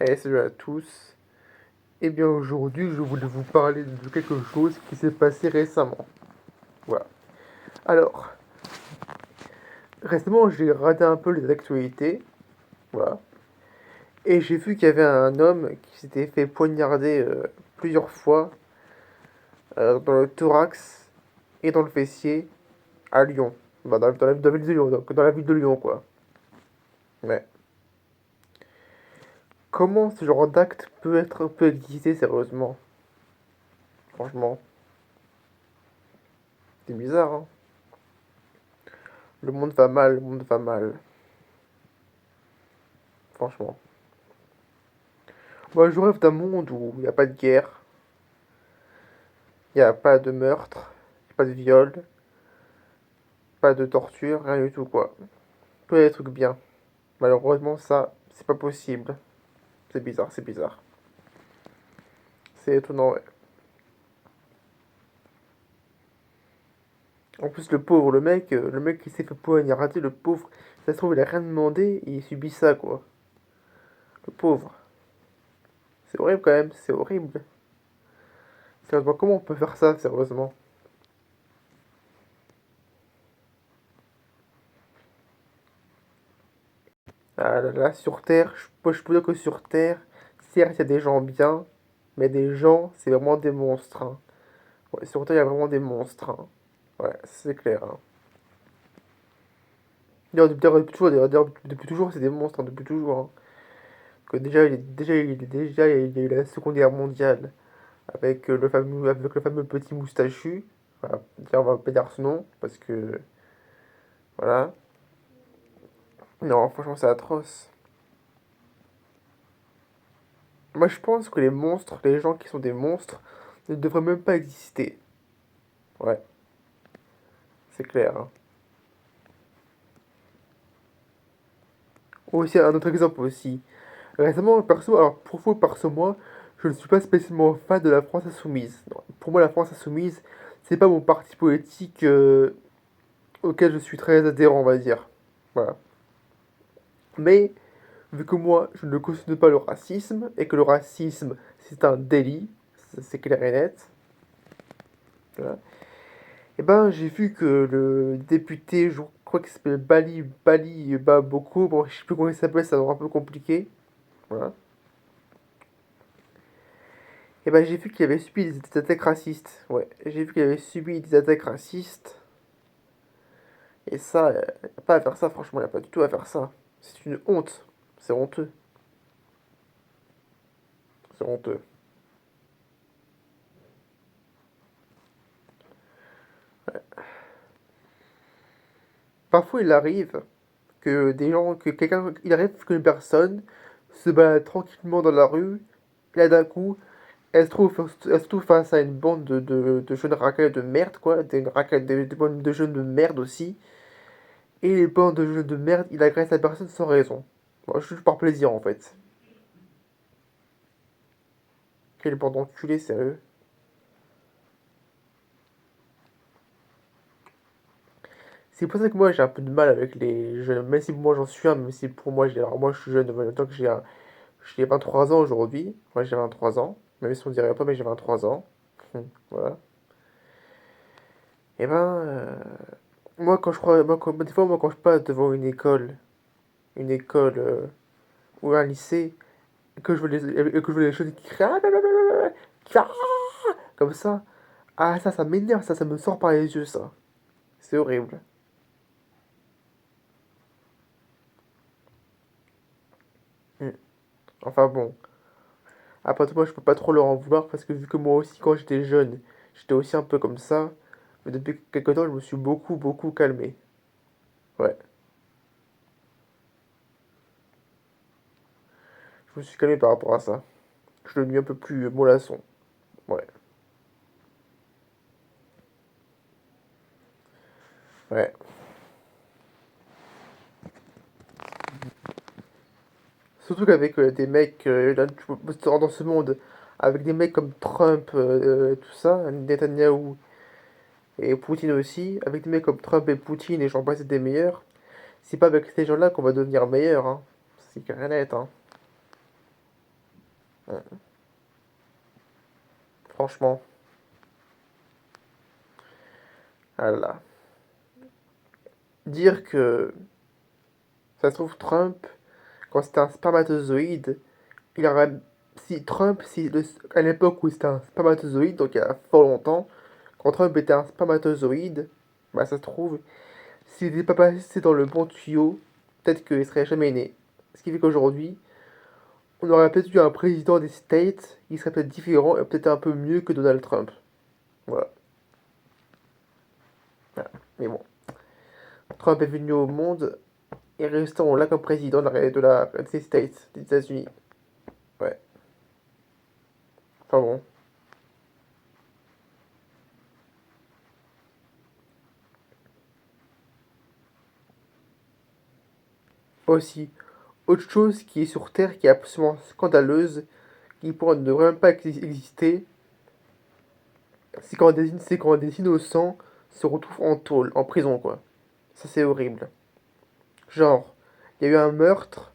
Hey, salut à tous. Eh bien, aujourd'hui, je voulais vous parler de quelque chose qui s'est passé récemment. Voilà. Alors, récemment, j'ai regardé un peu les actualités. Voilà. Et j'ai vu qu'il y avait un homme qui s'était fait poignarder plusieurs fois dans le thorax et dans le fessier à Lyon. Bah, dans la ville de Lyon, donc dans la ville de Lyon, quoi. Ouais. Comment ce genre d'acte peut exister sérieusement? Franchement, c'est bizarre, hein. Le monde va mal, le monde va mal. Franchement. Moi, je rêve d'un monde où il n'y a pas de guerre, il n'y a pas de meurtre, pas de viol, pas de torture, rien du tout, quoi. Que des trucs bien. Malheureusement, ça, c'est pas possible. C'est bizarre, c'est bizarre. C'est étonnant, ouais. En plus, le mec qui s'est fait poignarder, le pauvre, ça se trouve, il a rien demandé et il subit ça, quoi. Le pauvre. C'est horrible quand même, c'est horrible. Sérieusement, comment on peut faire ça, sérieusement? Ah là là, sur Terre, je peux dire que sur Terre, certes, il y a des gens bien, mais des gens, c'est vraiment des monstres, hein. Ouais, sur Terre, il y a vraiment des monstres, hein. Ouais, c'est clair, hein. Depuis toujours, c'est des monstres, hein, depuis toujours, hein. Que déjà, il y a eu la Seconde Guerre mondiale avec le fameux petit moustachu. Voilà, on va pas dire ce nom, parce que, voilà. Non, franchement, c'est atroce. Moi, je pense que les monstres, les gens qui sont des monstres, ne devraient même pas exister. Ouais, c'est clair, hein. Aussi, un autre exemple aussi. Récemment, perso, alors pour vous, perso, moi, je ne suis pas spécialement fan de la France Insoumise. Non, pour moi, la France Insoumise, c'est pas mon parti politique auquel je suis très adhérent, on va dire. Voilà. Mais, vu que moi, je ne cautionne pas le racisme, et que le racisme, c'est un délit, ça, c'est clair et net, voilà. Et ben, j'ai vu que le député, je crois qu'il s'appelle Bali Baboko, bon, je sais plus comment il s'appelle, ça va un peu compliqué, voilà. Et ben j'ai vu qu'il avait subi des attaques racistes. Ouais, j'ai vu qu'il avait subi des attaques racistes. Et ça, y a pas à faire ça, franchement, y a pas du tout à faire ça. C'est une honte. C'est honteux. C'est honteux. Parfois, il arrive que quelqu'un, il arrive qu'une personne se balade tranquillement dans la rue, et là d'un coup, elle se trouve face à une bande de jeunes racailles de merde, quoi, des racailles de bandes de jeunes de merde aussi. Et les bandes de jeunes de merde, il agresse la personne sans raison. Bon, juste par plaisir en fait. Quelle bande d'enculés, sérieux. C'est pour ça que moi j'ai un peu de mal avec les jeunes, même si moi j'en suis un, même si pour moi, alors moi je suis jeune, en même temps que j'ai 23 ans aujourd'hui, moi j'ai 23 ans, même si on dirait pas, mais j'ai 23 ans, voilà. Et ben, moi quand je crois, des fois moi quand je passe devant une école ou un lycée, et que je vois les jeunes qui crient, comme ça m'énerve, ça me sort par les yeux, ça. C'est horrible. Hmm. Enfin bon. Après tout, moi, je peux pas trop leur en vouloir parce que vu que moi aussi, quand j'étais jeune, j'étais aussi un peu comme ça. Mais depuis quelques temps, je me suis beaucoup calmé. Ouais, je me suis calmé par rapport à ça. Je suis devenu un peu plus mollasson. Ouais, ouais. Surtout qu'avec des mecs, là, dans ce monde, avec des mecs comme Trump, tout ça, Netanyahou et Poutine aussi, avec des mecs comme Trump et Poutine et j'en passe des meilleurs, c'est pas avec ces gens-là qu'on va devenir meilleur, hein. C'est clair et net, hein. Franchement, voilà. Dire que ça se trouve Trump, quand c'était un spermatozoïde, il aurait. Si Trump, à l'époque où c'était un spermatozoïde, donc il y a fort longtemps, quand Trump était un spermatozoïde, bah ça se trouve, s'il n'était pas passé dans le bon tuyau, peut-être qu'il serait jamais né. Ce qui fait qu'aujourd'hui, on aurait peut-être eu un président des States qui serait peut-être différent et peut-être un peu mieux que Donald Trump. Voilà. Voilà. Mais bon, Trump est venu au monde et restant là comme président des States, des États-Unis. Ouais. Enfin bon. Aussi, autre chose qui est sur Terre qui est absolument scandaleuse, qui pourrait ne devrait même pas exister, c'est quand des innocents se retrouvent en tôle, en prison quoi. Ça c'est horrible. Genre, il y a eu un meurtre,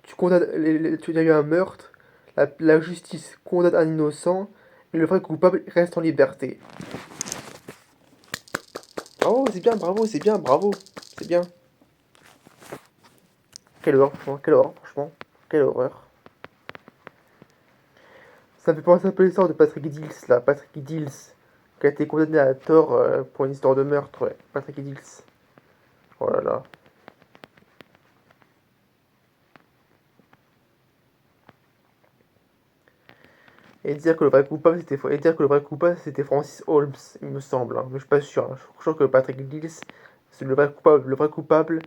il y a eu un meurtre, la justice condamne un innocent, et le vrai coupable reste en liberté. Bravo, c'est bien, bravo, c'est bien, bravo, c'est bien. Quelle horreur, franchement, quelle horreur. Ça me fait penser un peu l'histoire de Patrick Dills, là, Patrick Dills, qui a été condamné à tort pour une histoire de meurtre, ouais, Patrick Dills. Oh là là. Et dire que le vrai coupable c'était Francis Holmes, il me semble, hein, mais je suis pas sûr, hein. Je crois que Patrick Dills, c'est le vrai coupable,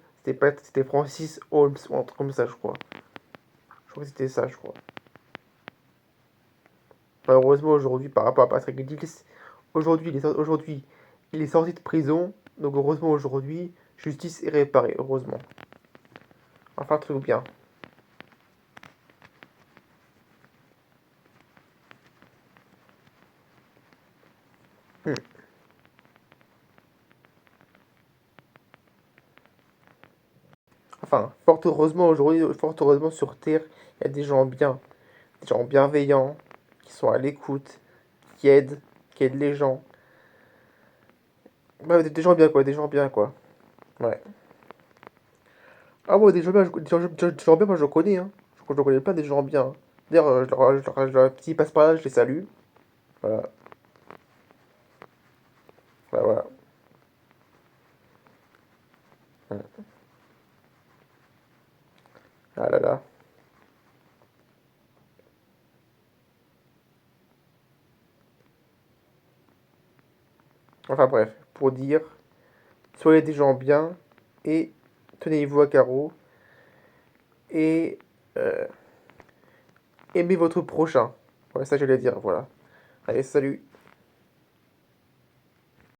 c'était Francis Holmes ou un truc comme ça, je crois. Je crois que c'était ça, je crois. Heureusement aujourd'hui, par rapport à Patrick Dills, aujourd'hui, il est sorti de prison, donc heureusement aujourd'hui, justice est réparée, heureusement. Enfin, un truc bien. Hmm. Enfin, fort heureusement aujourd'hui, fort heureusement sur Terre, il y a des gens bien, des gens bienveillants, qui sont à l'écoute, qui aident, qui aident les gens. Ouais, des gens bien quoi, des gens bien quoi. Ouais. Ah moi des gens bien, des gens bien moi je connais hein. Je connais plein des gens bien, hein. D'ailleurs, s'ils passent par là, je les salue. Voilà. Voilà, voilà. Hmm. Ah là là. Enfin bref, pour dire, soyez des gens bien et tenez-vous à carreau et euh, aimez votre prochain. Ouais, ça j'allais dire, voilà. Allez, salut.